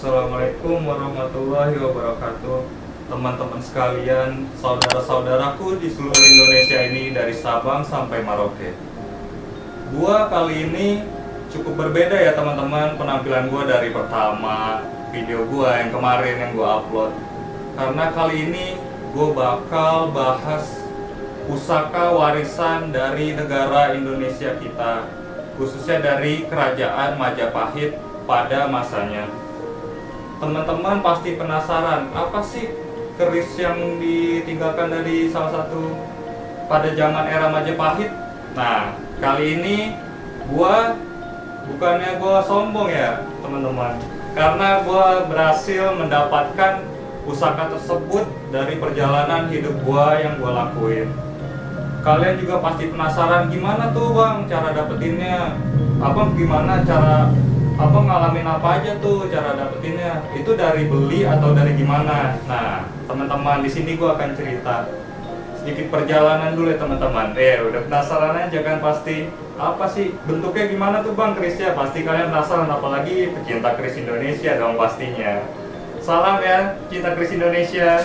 Assalamualaikum warahmatullahi wabarakatuh. Teman-teman sekalian, saudara-saudaraku di seluruh Indonesia ini dari Sabang sampai Merauke. Gua kali ini cukup berbeda ya teman-teman, penampilan gua dari pertama video gua yang kemarin yang gua upload. Karena kali ini gua bakal bahas pusaka warisan dari negara Indonesia kita, khususnya dari Kerajaan Majapahit pada masanya. Teman-teman pasti penasaran, apa sih keris yang ditinggalkan dari salah satu pada zaman era Majapahit? Nah, kali ini bukannya gua sombong ya teman-teman, karena gua berhasil mendapatkan pusaka tersebut dari perjalanan hidup gua yang gua lakuin. Kalian juga pasti penasaran gimana tuh bang cara dapetinnya? Abang gimana cara abang ngalamin apa aja tuh cara dapetinnya? Itu dari beli atau dari gimana? Nah, teman-teman di sini gua akan cerita sedikit perjalanan dulu ya teman-teman. Udah penasaran aja kan pasti. Apa sih bentuknya gimana tuh bang kerisnya? Pasti kalian penasaran, apalagi pecinta keris Indonesia dong pastinya. Salam ya cinta keris Indonesia.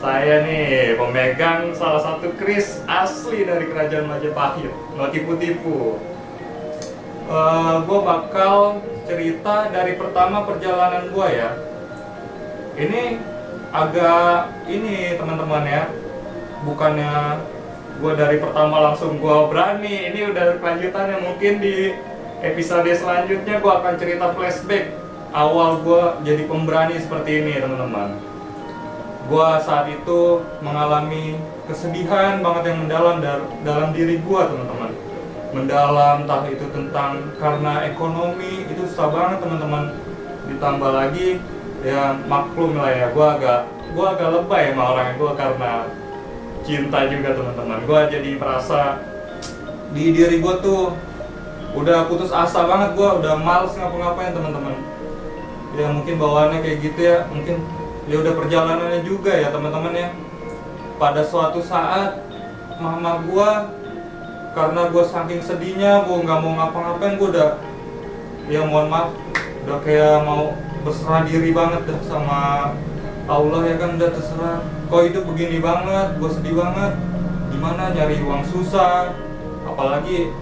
Saya nih pemegang salah satu keris asli dari Kerajaan Majapahit. Nggak tipu-tipu. Gue bakal cerita dari pertama perjalanan gue ya. Ini agak ini teman-teman ya, bukannya gue dari pertama langsung gue berani. Ini udah kelanjutannya, mungkin di episode selanjutnya gue akan cerita flashback awal gue jadi pemberani seperti ini teman-teman. Gue saat itu mengalami kesedihan banget yang mendalam dalam diri gue teman-teman. Mendalam, entah itu tentang karena ekonomi itu susah banget teman-teman. Ditambah lagi ya maklum lah ya, gue agak lebay sama orang gue karena cinta juga teman-teman. Gue jadi merasa di diri gue tuh udah putus asa banget, gue udah males ngapa-ngapain teman-teman. Ya mungkin bawaannya kayak gitu ya, mungkin ya udah perjalanannya juga ya teman-teman ya. Pada suatu saat mama gue, karena gue saking sedihnya, gue nggak mau ngapa-ngapain, gue udah ya mohon maaf udah kayak mau berserah diri banget dah sama Allah ya kan. Udah terserah, kok hidup begini banget, gue sedih banget, gimana nyari uang susah, apalagi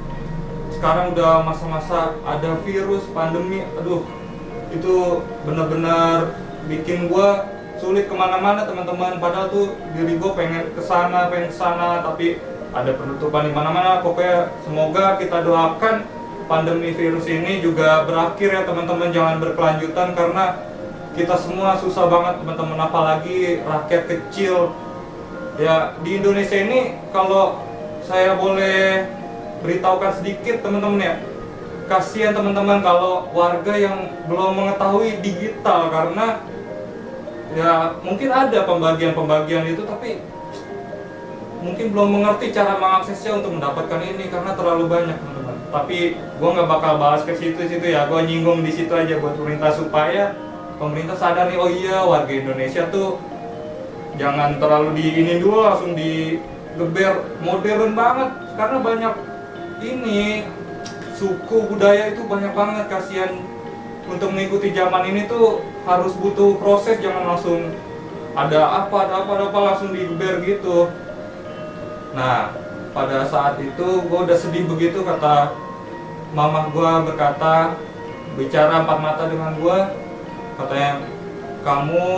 sekarang udah masa-masa ada virus pandemi. Aduh, itu benar-benar bikin gue sulit kemana-mana teman-teman. Padahal tuh diri gue pengen kesana, tapi ada penutupan di mana-mana. Pokoknya semoga kita doakan pandemi virus ini juga berakhir ya teman-teman, jangan berkelanjutan karena kita semua susah banget teman-teman, apalagi rakyat kecil ya di Indonesia ini. Kalau saya boleh beritahukan sedikit teman-teman ya, kasihan teman-teman kalau warga yang belum mengetahui digital, karena ya mungkin ada pembagian itu tapi mungkin belum mengerti cara mengaksesnya untuk mendapatkan ini karena terlalu banyak teman-teman. Tapi gue nggak bakal bahas ke situ ya, gue nyinggung di situ aja buat pemerintah supaya pemerintah sadar nih, oh iya warga Indonesia tuh jangan terlalu diinin dulu langsung digeber modern banget, karena banyak ini suku budaya itu banyak banget. Kasihan untuk mengikuti zaman ini tuh harus butuh proses, jangan langsung ada apa langsung digeber gitu. Nah, pada saat itu gue udah sedih begitu, kata mama gue berkata, bicara empat mata dengan gue, katanya, kamu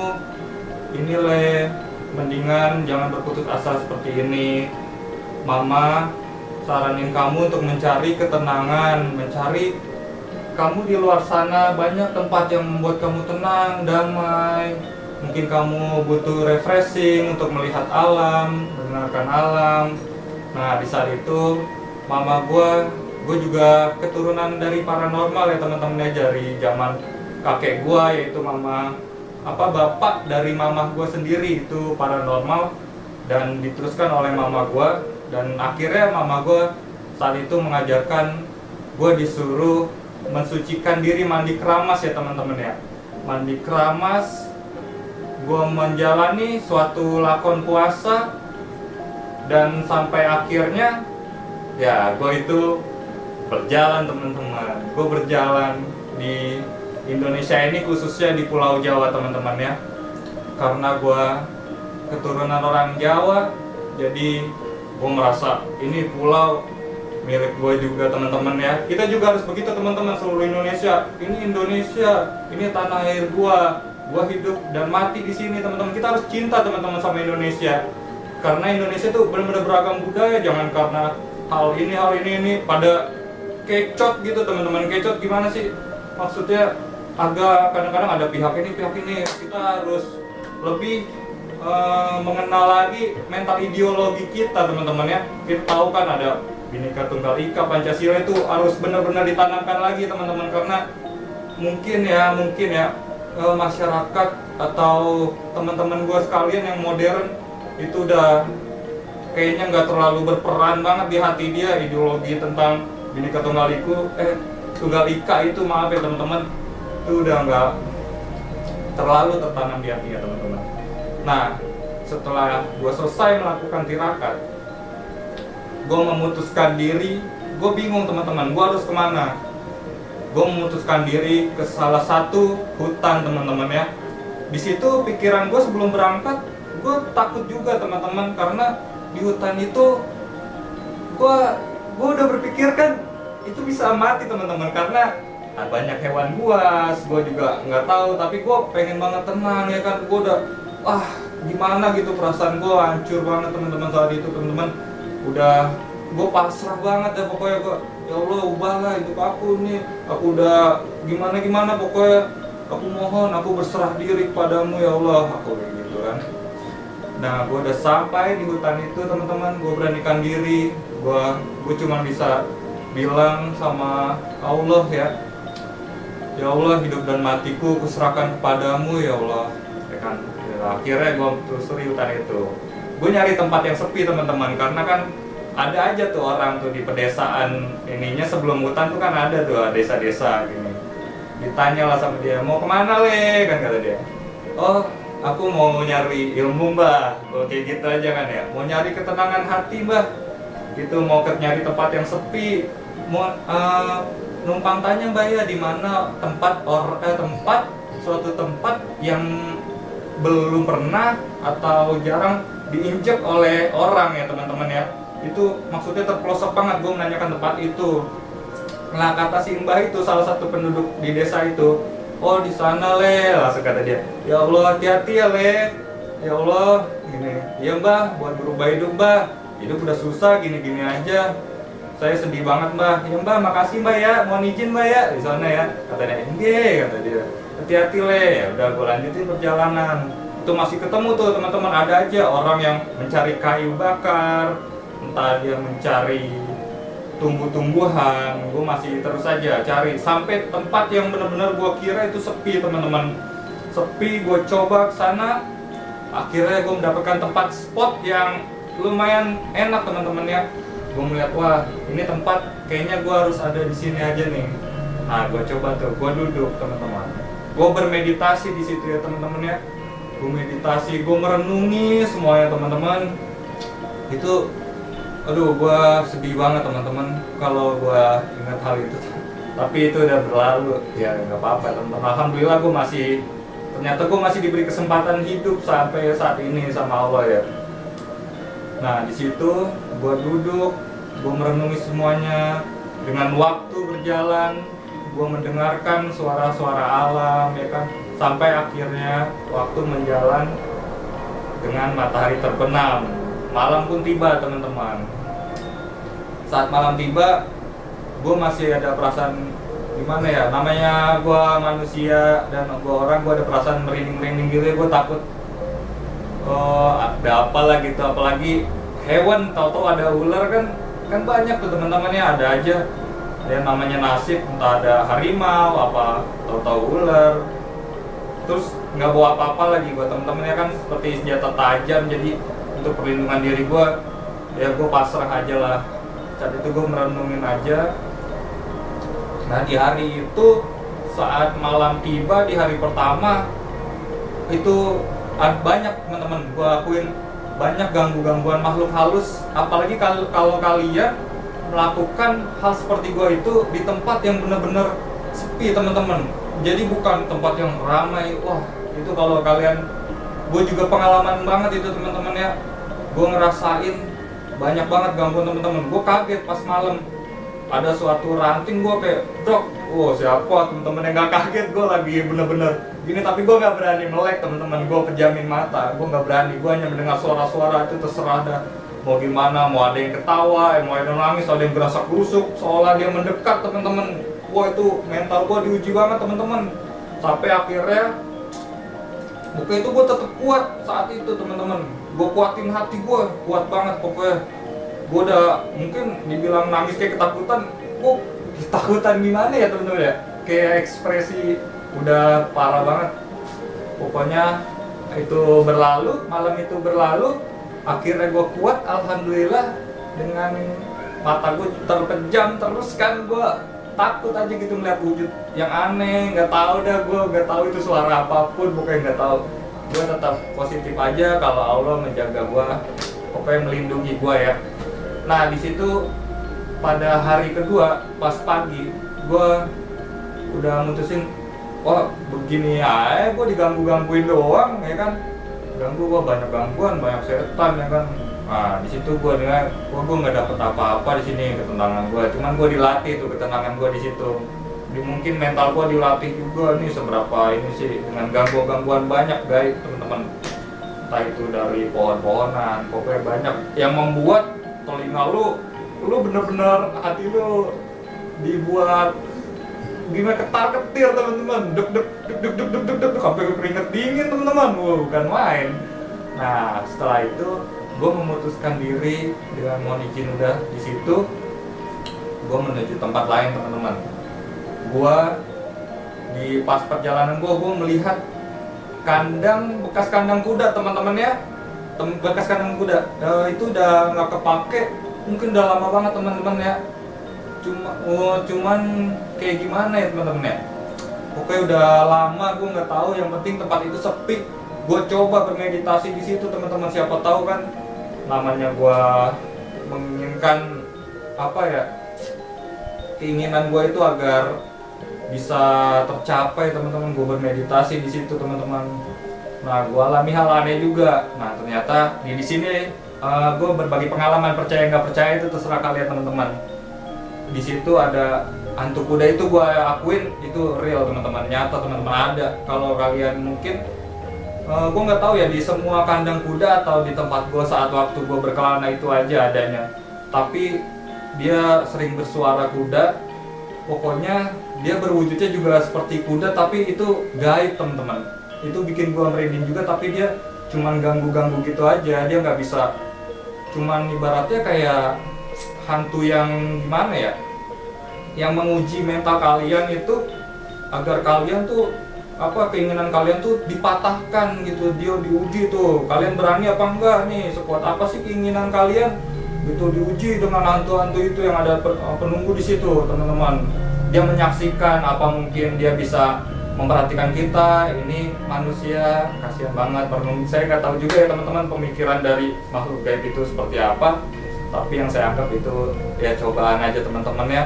ini mendingan jangan berputus asa seperti ini. Mama saranin kamu untuk mencari ketenangan, mencari kamu di luar sana banyak tempat yang membuat kamu tenang, damai. Mungkin kamu butuh refreshing untuk melihat alam, mendengarkan alam. Nah di saat itu mama gue juga keturunan dari paranormal ya teman-teman ya, dari zaman kakek gue, yaitu bapak dari mama gue sendiri itu paranormal, dan diteruskan oleh mama gue. Dan akhirnya mama gue saat itu mengajarkan gue disuruh mensucikan diri, mandi keramas ya teman-teman ya. Mandi keramas, gue menjalani suatu lakon puasa, dan sampai akhirnya ya gue itu berjalan teman-teman. Gue berjalan di Indonesia ini, khususnya di Pulau Jawa teman-teman ya. Karena gue keturunan orang Jawa, jadi gue merasa ini pulau milik gue juga teman-teman ya. Kita juga harus begitu teman-teman, seluruh Indonesia. Ini Indonesia, ini tanah air gue hidup dan mati di sini teman-teman. Kita harus cinta teman-teman sama Indonesia, karena Indonesia tuh benar-benar beragam budaya. Jangan karena hal ini pada kecot gitu teman-teman. Kecot gimana sih? Maksudnya agak kadang-kadang ada pihak ini. Kita harus lebih mengenal lagi mental ideologi kita teman-teman ya. Kita tahu kan ada Bhinneka Tunggal Ika, Pancasila itu harus benar-benar ditanamkan lagi teman-teman, karena mungkin ya masyarakat atau teman-teman gue sekalian yang modern itu udah kayaknya nggak terlalu berperan banget di hati dia ideologi tentang Bhinneka Tunggal Ika itu, maaf ya teman-teman, itu udah nggak terlalu tertanam di hati ya teman-teman. Nah, setelah gue selesai melakukan tirakat, gue memutuskan diri. Gue bingung teman-teman, gue harus kemana. Gue memutuskan diri ke salah satu hutan teman-teman ya. Di situ pikiran gue sebelum berangkat, gue takut juga teman-teman, karena di hutan itu gue udah berpikir kan itu bisa mati teman-teman, karena banyak hewan buas. Gue juga nggak tahu, tapi gue pengen banget tenang ya kan. Gue udah gimana gitu, perasaan gue hancur banget teman-teman saat itu teman-teman. Udah gue pasrah banget ya pokoknya. Gue, ya Allah ubahlah hidup aku nih, aku udah gimana pokoknya, aku mohon, aku berserah diri kepadamu ya Allah, aku kayak gitu kan. Nah, gue udah sampai di hutan itu teman-teman. Gue beranikan diri, gue cuma bisa bilang sama Allah ya Allah, hidup dan matiku kuserahkan kepadamu ya Allah ya kan. Akhirnya gue telusuri hutan itu. Gue nyari tempat yang sepi teman-teman, karena kan ada aja tuh orang tuh di pedesaan ininya, sebelum hutan tuh kan ada tuh desa-desa gini. Ditanya lah sama dia, mau kemana le? Kan kata dia, oh aku mau nyari ilmu mbah. Kayak gitu aja kan ya, mau nyari ketenangan hati mbah gitu, mau nyari tempat yang sepi, mau numpang tanya mbah ya di mana suatu tempat yang belum pernah atau jarang diinjek oleh orang ya teman-teman ya. Itu maksudnya terpelosok banget. Gue menanyakan tempat itu. Nah, kata si mbah itu, salah satu penduduk di desa itu, oh di sana le, langsung kata dia, ya Allah hati-hati ya le, ya Allah gini, iya mbah, buat berubah hidup mbah, hidup udah susah gini-gini aja, saya sedih banget mbah. Ya mbah, makasih mbah ya, mohon izin mbah ya di sana ya, katanya. Iya, kata dia, hati-hati le. Ya udah, gue lanjutin perjalanan. Itu masih ketemu tuh teman-teman, ada aja orang yang mencari kayu bakar, entah dia mencari tumbuh-tumbuhan. Gue masih terus aja cari sampai tempat yang benar-benar gue kira itu sepi teman-teman. Sepi, gue coba ke sana. Akhirnya gue mendapatkan tempat spot yang lumayan enak teman-teman ya. Gue melihat, wah ini tempat kayaknya gue harus ada di sini aja nih. Nah, gue coba tuh, gue duduk teman-teman. Gue bermeditasi di situ ya teman-teman ya. Gue meditasi, gue merenungi semuanya teman-teman. Itu, aduh, gue sedih banget teman-teman kalau gue ingat hal itu. Tapi itu udah berlalu, ya nggak apa-apa teman-teman. Alhamdulillah ternyata gue masih diberi kesempatan hidup sampai saat ini sama Allah ya. Nah, di situ gue duduk, gue merenungi semuanya. Dengan waktu berjalan, gue mendengarkan suara-suara alam ya kan. Sampai akhirnya waktu menjalan dengan matahari terbenam. Malam pun tiba teman-teman. Saat malam tiba, gue masih ada perasaan gimana ya, namanya gue manusia dan gue orang, gue ada perasaan merinding-merinding gitu ya. Gue takut ada apa lah gitu, apalagi hewan, tahu-tahu ada ular kan banyak tuh teman-teman ya, ada aja yang namanya nasib, entah ada harimau apa, tahu-tahu ular. Terus nggak bawa apa-apa lagi buat temen-temen ya kan, seperti senjata tajam. Jadi untuk perlindungan diri gue, ya gue pasrah aja lah. Saat itu gue merenungin aja. Nah, di hari itu saat malam tiba, di hari pertama itu banyak teman-teman, gue akuin banyak gangguan makhluk halus. Apalagi kalau kalian melakukan hal seperti gue itu di tempat yang benar-benar sepi teman-teman. jadi bukan tempat yang ramai. Wah, itu kalau kalian, gue juga pengalaman banget itu teman-teman ya. Gue ngerasain banyak banget gangguan teman-teman. Gue kaget pas malam ada suatu ranting, gue kayak dok, wow siapa teman-teman yang gak kaget. Gue lagi bener-bener gini, tapi gue nggak berani melek teman-teman. Gue pejamin mata, gue nggak berani. Gue hanya mendengar suara-suara itu, terserah dah mau gimana, mau ada yang ketawa, mau ada yang nangis, ada yang gerasak gerusuk seolah dia mendekat teman-teman. Wah, itu mental gue diuji banget teman-teman. Sampai akhirnya bukan itu, gue tetap kuat saat itu teman-teman. Gue kuatin hati gue, kuat banget pokoknya. Gue udah mungkin dibilang nangis kayak ketakutan. Gue ketakutan gimana ya teman-teman ya, kayak ekspresi udah parah banget. Pokoknya itu berlalu, malam itu berlalu. Akhirnya gue kuat, alhamdulillah. Dengan mata gue terpejam terus kan, gue takut aja gitu melihat wujud yang aneh. Nggak tahu dah, gue nggak tahu itu suara apapun, pokoknya nggak tahu. Gue tetap positif aja kalau Allah menjaga gue, pokoknya melindungi gue ya. Nah di situ pada hari kedua pas pagi gue udah mutusin, wah begini ya, gue digangguin doang ya kan. Ganggu gue, banyak gangguan, banyak setan ya kan. Nah di situ gue dengar, gue nggak dapet apa-apa di sini ketenangan gue. Cuman gue dilatih tuh ketenangan gue di situ. Mungkin mental gue dilatih juga nih seberapa ini sih dengan gangguan banyak guys teman-teman. Entah itu dari pohon-pohonan, pokoknya banyak yang membuat telinga lu bener-bener hati lu dibuat gimana, ketar-ketir teman-teman, deg sampai keringet dingin teman-teman. Bukan main. Nah setelah itu gue memutuskan diri dengan mohon izin udah di situ, gue menuju tempat lain teman-teman. Gue di pas perjalanan gue melihat bekas kandang kuda teman-teman ya. Bekas kandang kuda itu udah nggak kepake, mungkin udah lama banget teman-teman ya. Cuman kayak gimana ya teman-teman ya, pokoknya udah lama, gue nggak tahu. Yang penting tempat itu sepi. Gue coba bermeditasi di situ teman-teman. Siapa tahu kan namanya gue menginginkan apa ya, keinginan gue itu agar bisa tercapai teman-teman. Gue bermeditasi di situ teman-teman. Nah gue alami hal aneh juga. Nah ternyata di sini gue berbagi pengalaman, percaya nggak percaya itu terserah kalian teman-teman. Di situ ada hantu kuda, itu gue akuin itu real teman-teman, nyata teman-teman ada. Kalau kalian mungkin gue nggak tahu ya di semua kandang kuda atau di tempat gue saat waktu gue berkelana itu aja adanya. Tapi dia sering bersuara kuda, pokoknya dia berwujudnya juga seperti kuda tapi itu gaib teman-teman. Itu bikin gue merinding juga, tapi dia cuman ganggu-ganggu gitu aja. Dia nggak bisa, cuman ibaratnya kayak hantu yang gimana ya, yang menguji mental kalian itu agar kalian tuh apa, keinginan kalian tuh dipatahkan gitu. Dia diuji tuh, kalian berani apa enggak nih, sekuat apa sih keinginan kalian gitu. Diuji dengan hantu-hantu itu yang ada penunggu di situ teman-teman. Dia menyaksikan apa mungkin dia bisa memperhatikan kita ini manusia. Kasihan banget merenung. Saya nggak tahu juga ya teman-teman pemikiran dari makhluk gaib itu seperti apa, tapi yang saya anggap itu ya cobaan aja teman-teman ya.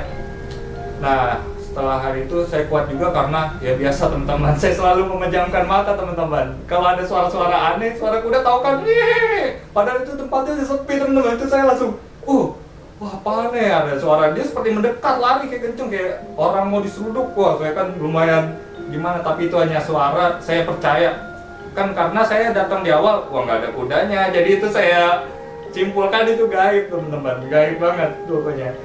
Nah setelah hari itu saya kuat juga karena ya biasa teman-teman, saya selalu memejamkan mata teman-teman. Kalau ada suara-suara aneh, suara kuda tahu kan, padahal itu tempatnya udah sepi teman-teman. Itu saya langsung wah apaan ya, ada suara dia seperti mendekat, lari kayak kenceng kayak orang mau diseruduk. Wah saya kan lumayan gimana, tapi itu hanya suara. Saya percaya kan karena saya datang di awal, wah nggak ada kudanya, jadi itu saya simpulkan itu gaib teman-teman, gaib banget pokoknya.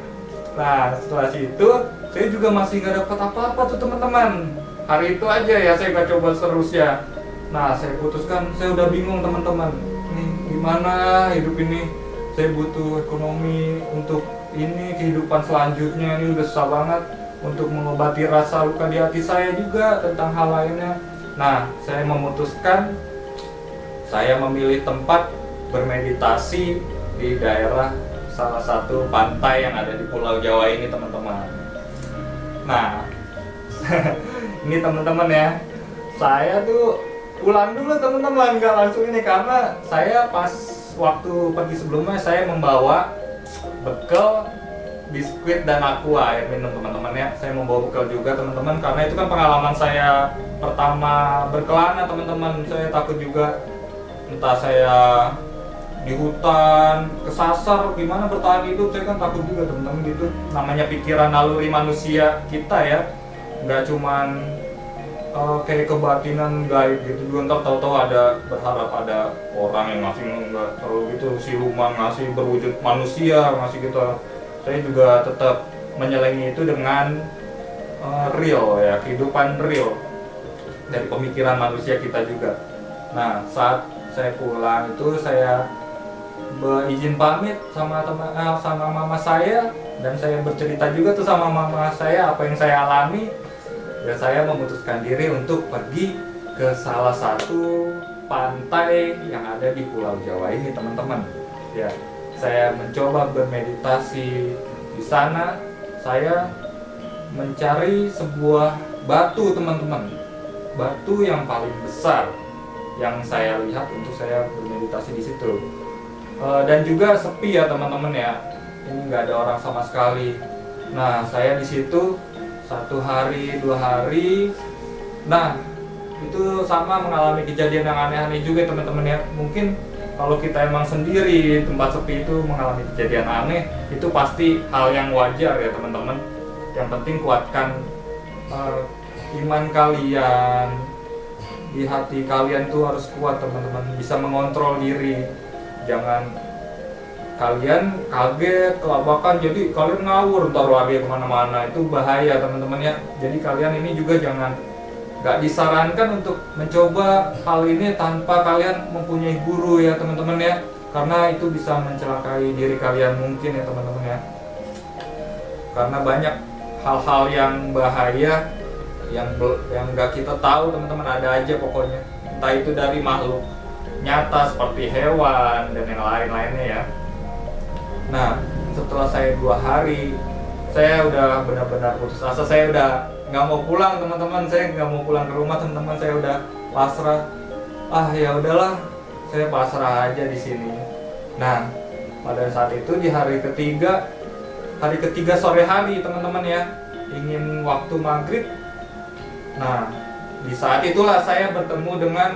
Nah setelah situ saya juga masih nggak dapat apa-apa tuh teman-teman. Hari itu aja ya saya nggak coba seterusnya. Nah saya putuskan, saya udah bingung teman-teman, nih gimana hidup ini. Saya butuh ekonomi untuk ini kehidupan selanjutnya, ini udah susah banget untuk mengobati rasa luka di hati saya juga tentang hal lainnya. Nah saya memutuskan, saya memilih tempat bermeditasi di daerah salah satu pantai yang ada di Pulau Jawa ini teman-teman. Nah ini teman-teman ya, saya tuh pulang dulu teman-teman, nggak langsung ini, karena saya pas waktu pergi sebelumnya saya membawa bekal biskuit dan aqua air minum teman-teman ya. Saya membawa bekal juga teman-teman, karena itu kan pengalaman saya pertama berkelana teman-teman. Saya takut juga, entah saya di hutan kesasar gimana bertahan hidup, saya kan takut juga teman-teman gitu. Namanya pikiran naluri manusia kita ya, nggak cuman kayak kebatinan gaib gitu juga. Ntar tahu-tahu ada, berharap ada orang yang ngasih, nggak terlalu gitu siluman ngasih berwujud manusia ngasih gitu. Saya juga tetap menyelengi itu dengan real ya, kehidupan real dari pemikiran manusia kita juga. Nah, saat saya pulang itu saya izin pamit sama sama mama saya, dan saya bercerita juga tuh sama mama saya apa yang saya alami. Ya, saya memutuskan diri untuk pergi ke salah satu pantai yang ada di Pulau Jawa ini teman-teman. Ya, saya mencoba bermeditasi di sana. Saya mencari sebuah batu teman-teman, batu yang paling besar yang saya lihat untuk saya bermeditasi di situ. Dan juga sepi ya teman-teman ya, ini nggak ada orang sama sekali. Nah, saya di situ 1 hari 2 hari. Nah, itu sama mengalami kejadian yang aneh-aneh juga teman-teman ya. Mungkin kalau kita emang sendiri di tempat sepi itu mengalami kejadian aneh, itu pasti hal yang wajar ya teman-teman. Yang penting kuatkan iman kalian, di hati kalian tuh harus kuat teman-teman, bisa mengontrol diri. Jangan kalian kaget, kelabakan, jadi kalian ngawur ntar lari kemana-mana, itu bahaya teman-teman ya. Jadi kalian ini juga nggak disarankan untuk mencoba hal ini tanpa kalian mempunyai guru ya teman-teman ya, karena itu bisa mencelakai diri kalian mungkin ya teman-teman ya. Karena banyak hal-hal yang bahaya yang nggak kita tahu teman-teman, ada aja pokoknya, entah itu dari makhluk nyata seperti hewan dan yang lain-lainnya ya. Nah, setelah saya 2 hari, saya udah benar-benar putus asa. Saya udah nggak mau pulang teman-teman. Saya nggak mau pulang ke rumah teman-teman. Saya udah pasrah. Ya udahlah, saya pasrah aja di sini. Nah, pada saat itu di hari ketiga sore hari teman-teman ya, ingin waktu maghrib. Nah, di saat itulah saya bertemu dengan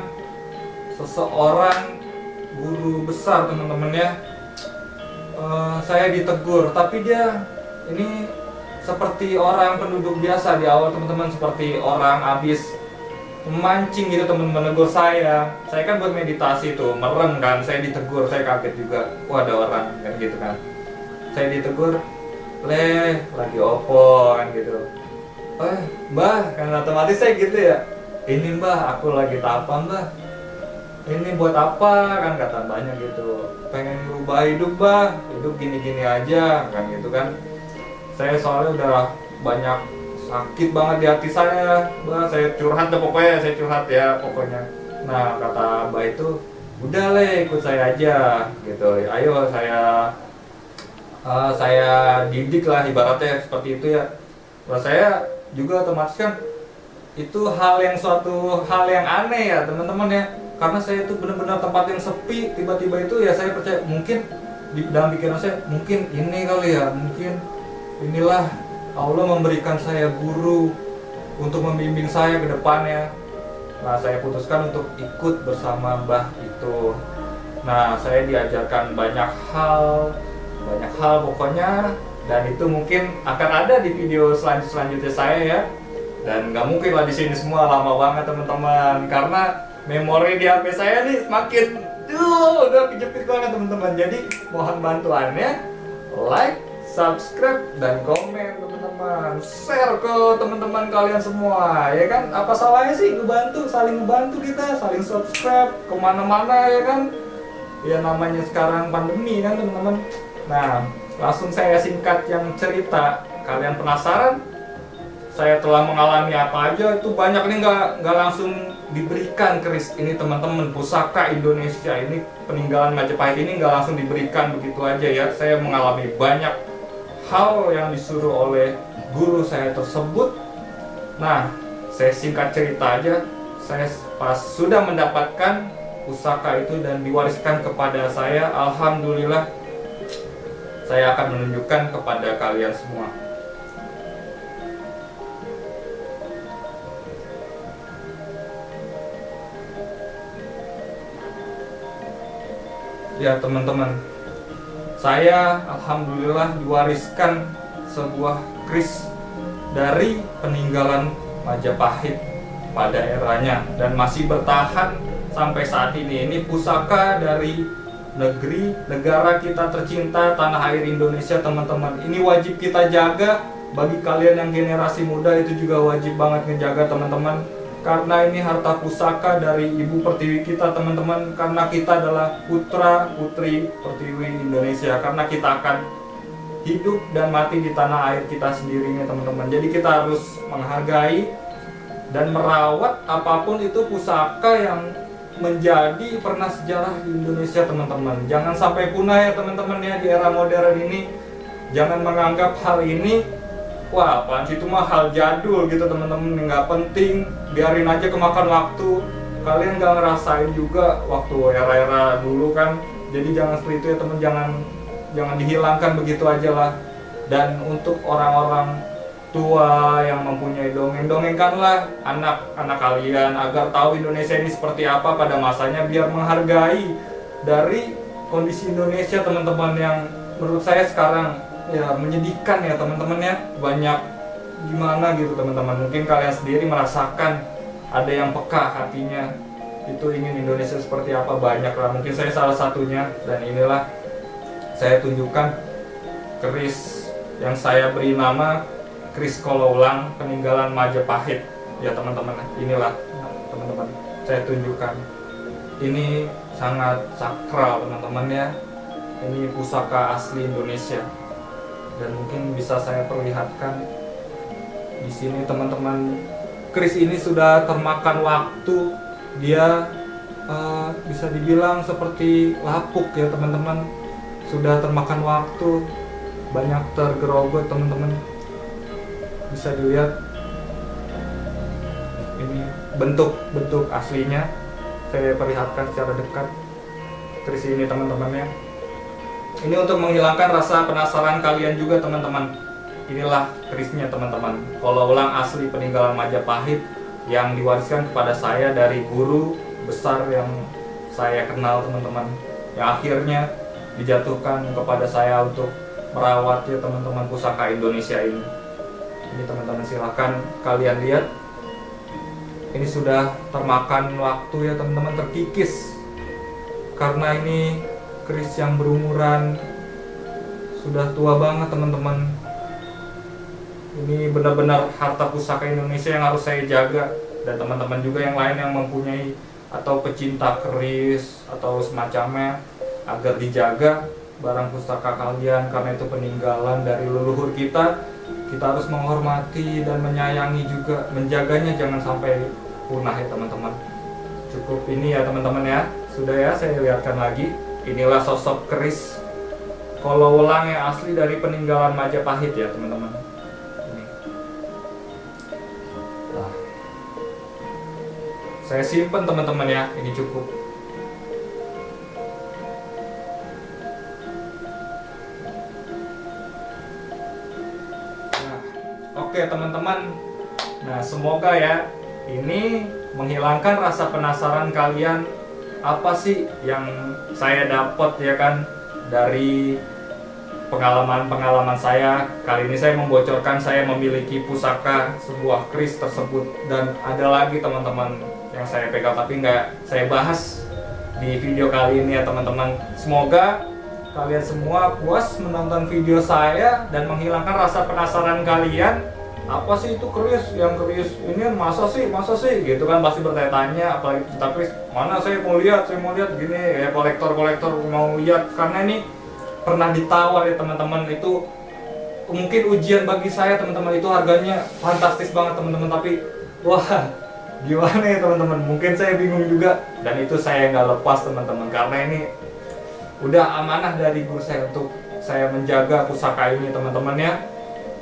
seseorang guru besar teman-teman ya. Saya ditegur, tapi dia ini seperti orang penduduk biasa di awal teman-teman, seperti orang habis memancing gitu teman-teman, menegur saya. Saya kan bermeditasi tuh, merem kan, saya ditegur, saya kaget juga. Wah, ada orang kan gitu kan. Saya ditegur, lagi opo kan gitu. Mbah, kan otomatis saya gitu ya. Ini mbah, aku lagi apa mbah? Ini buat apa kan, kata banyak gitu. Pengen merubah hidup bah, hidup gini-gini aja kan gitu kan. Saya soalnya udah banyak sakit banget di hati saya bah, saya curhat deh pokoknya, saya curhat ya pokoknya. Nah, kata mbak itu, udah ikut saya aja gitu. Ayo saya didik lah ibaratnya seperti itu ya. Nah, saya juga otomatis kan itu suatu hal yang aneh ya teman-teman ya. Karena saya itu benar-benar tempat yang sepi, tiba-tiba itu ya saya percaya mungkin di dalam pikiran saya, mungkin ini kali ya, mungkin inilah Allah memberikan saya guru untuk membimbing saya ke depannya. Nah, saya putuskan untuk ikut bersama mbah itu. Nah, saya diajarkan banyak hal pokoknya, dan itu mungkin akan ada di video selanjutnya saya ya. Dan nggak mungkin lah di sini semua, lama banget teman-teman, karena memori di HP saya nih semakin udah kejepit banget teman-teman. Jadi mohon bantuannya, like, subscribe, dan komen teman-teman, share ke teman-teman kalian semua ya kan. Apa salahnya sih saling ngebantu kita, saling subscribe kemana-mana ya kan. Ya namanya sekarang pandemi kan teman-teman. Nah, langsung saya singkat yang cerita. Kalian penasaran saya telah mengalami apa aja? Itu banyak nih, nggak langsung diberikan keris ini teman-teman. Pusaka Indonesia ini, peninggalan Majapahit ini nggak langsung diberikan begitu aja ya. Saya mengalami banyak hal yang disuruh oleh guru saya tersebut. Nah, saya singkat cerita aja. Saya pas sudah mendapatkan pusaka itu dan diwariskan kepada saya, alhamdulillah saya akan menunjukkan kepada kalian semua. Ya teman-teman, saya alhamdulillah diwariskan sebuah keris dari peninggalan Majapahit pada eranya dan masih bertahan sampai saat ini. Ini pusaka dari negara kita tercinta, tanah air Indonesia teman-teman. Ini wajib kita jaga. Bagi kalian yang generasi muda itu juga wajib banget ngejaga teman-teman, karena ini harta pusaka dari Ibu Pertiwi kita teman-teman. Karena kita adalah putra putri Pertiwi Indonesia, karena kita akan hidup dan mati di tanah air kita sendirinya teman-teman. Jadi kita harus menghargai dan merawat apapun itu pusaka yang menjadi pernah sejarah di Indonesia teman-teman. Jangan sampai punah ya teman-teman ya di era modern ini. Jangan menganggap hal ini wah apaan sih itu mah hal jadul gitu teman-teman, nggak penting, biarin aja kemakan waktu. Kalian nggak ngerasain juga waktu era-era dulu kan. Jadi jangan seperti itu ya teman, jangan dihilangkan begitu aja lah. Dan untuk orang-orang tua yang mempunyai dongeng-dongengkanlah anak-anak kalian agar tahu Indonesia ini seperti apa pada masanya, biar menghargai dari kondisi Indonesia teman-teman yang menurut saya sekarang ya menyedihkan ya teman-teman ya. Banyak gimana gitu teman-teman, mungkin kalian sendiri merasakan ada yang peka hatinya itu ingin Indonesia seperti apa, banyak lah, mungkin saya salah satunya. Dan inilah saya tunjukkan keris yang saya beri nama keris Kolowlang peninggalan Majapahit ya teman-teman. Inilah teman-teman, saya tunjukkan, ini sangat sakral teman-teman ya. Ini pusaka asli Indonesia dan mungkin bisa saya perlihatkan di sini teman-teman. Keris ini sudah termakan waktu, dia bisa dibilang seperti lapuk ya teman-teman. Sudah termakan waktu, banyak tergerobot teman-teman. Bisa dilihat ini bentuk aslinya, saya perlihatkan secara dekat keris ini teman-teman ya. Ini untuk menghilangkan rasa penasaran kalian juga teman-teman. Inilah kerisnya teman-teman, Kolowlang asli peninggalan Majapahit yang diwariskan kepada saya dari guru besar yang saya kenal teman-teman, yang akhirnya dijatuhkan kepada saya untuk merawat ya teman-teman pusaka Indonesia ini. Ini teman-teman silahkan kalian lihat, ini sudah termakan waktu ya teman-teman, terkikis karena ini keris yang berumuran, sudah tua banget teman-teman. Ini benar-benar harta pusaka Indonesia yang harus saya jaga, dan teman-teman juga yang lain yang mempunyai atau pecinta keris atau semacamnya, agar dijaga barang pusaka kalian karena itu peninggalan dari leluhur kita. Kita harus menghormati dan menyayangi juga, menjaganya jangan sampai punah ya teman-teman. Cukup ini ya teman-teman ya, sudah ya saya lihatkan lagi. Inilah sosok keris Kolowlang yang asli dari peninggalan Majapahit ya teman-teman. Nah, saya simpen teman-teman ya, ini cukup. Nah, oke teman-teman. Nah, semoga ya ini menghilangkan rasa penasaran kalian. Apa sih yang saya dapat ya kan dari pengalaman-pengalaman saya. Kali ini saya membocorkan saya memiliki pusaka sebuah keris tersebut, dan ada lagi teman-teman yang saya pegang tapi nggak saya bahas di video kali ini ya teman-teman. Semoga kalian semua puas menonton video saya dan menghilangkan rasa penasaran kalian. Apa sih itu keris, yang keris ini masa sih gitu kan, pasti bertanya-tanya. Apalagi tapi mana saya mau lihat gini ya, kolektor mau lihat, karena ini pernah ditawar ya teman-teman. Itu mungkin ujian bagi saya teman-teman, itu harganya fantastis banget teman-teman, tapi wah gimana ya teman-teman, mungkin saya bingung juga. Dan itu saya nggak lepas teman-teman, karena ini udah amanah dari guru saya untuk saya menjaga pusaka ini teman-teman ya.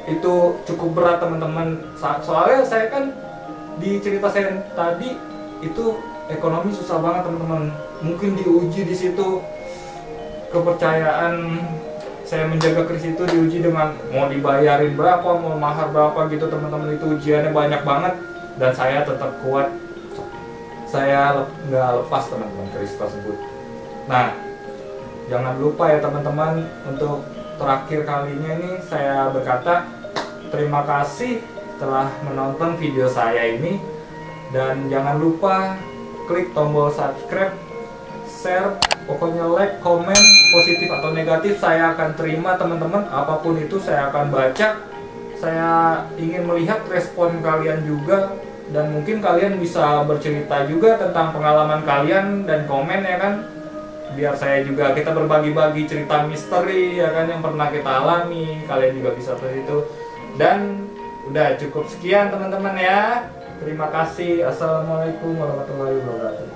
Itu cukup berat teman-teman, soalnya saya kan di cerita saya tadi itu ekonomi susah banget teman-teman. Mungkin diuji di situ kepercayaan saya menjaga kris itu diuji dengan mau dibayarin berapa, mau mahar berapa gitu teman-teman, itu ujiannya banyak banget, dan saya tetap kuat. Saya nggak lepas teman-teman kris tersebut. Nah, jangan lupa ya teman-teman, untuk terakhir kalinya ini saya berkata terima kasih telah menonton video saya ini, dan jangan lupa klik tombol subscribe, share, pokoknya like, komen, positif atau negatif saya akan terima teman-teman, apapun itu saya akan baca. Saya ingin melihat respon kalian juga, dan mungkin kalian bisa bercerita juga tentang pengalaman kalian dan komen ya kan, biar saya juga, kita berbagi-bagi cerita misteri ya kan yang pernah kita alami, kalian juga bisa seperti itu. Dan udah cukup sekian teman-teman ya, terima kasih. Assalamualaikum warahmatullahi wabarakatuh.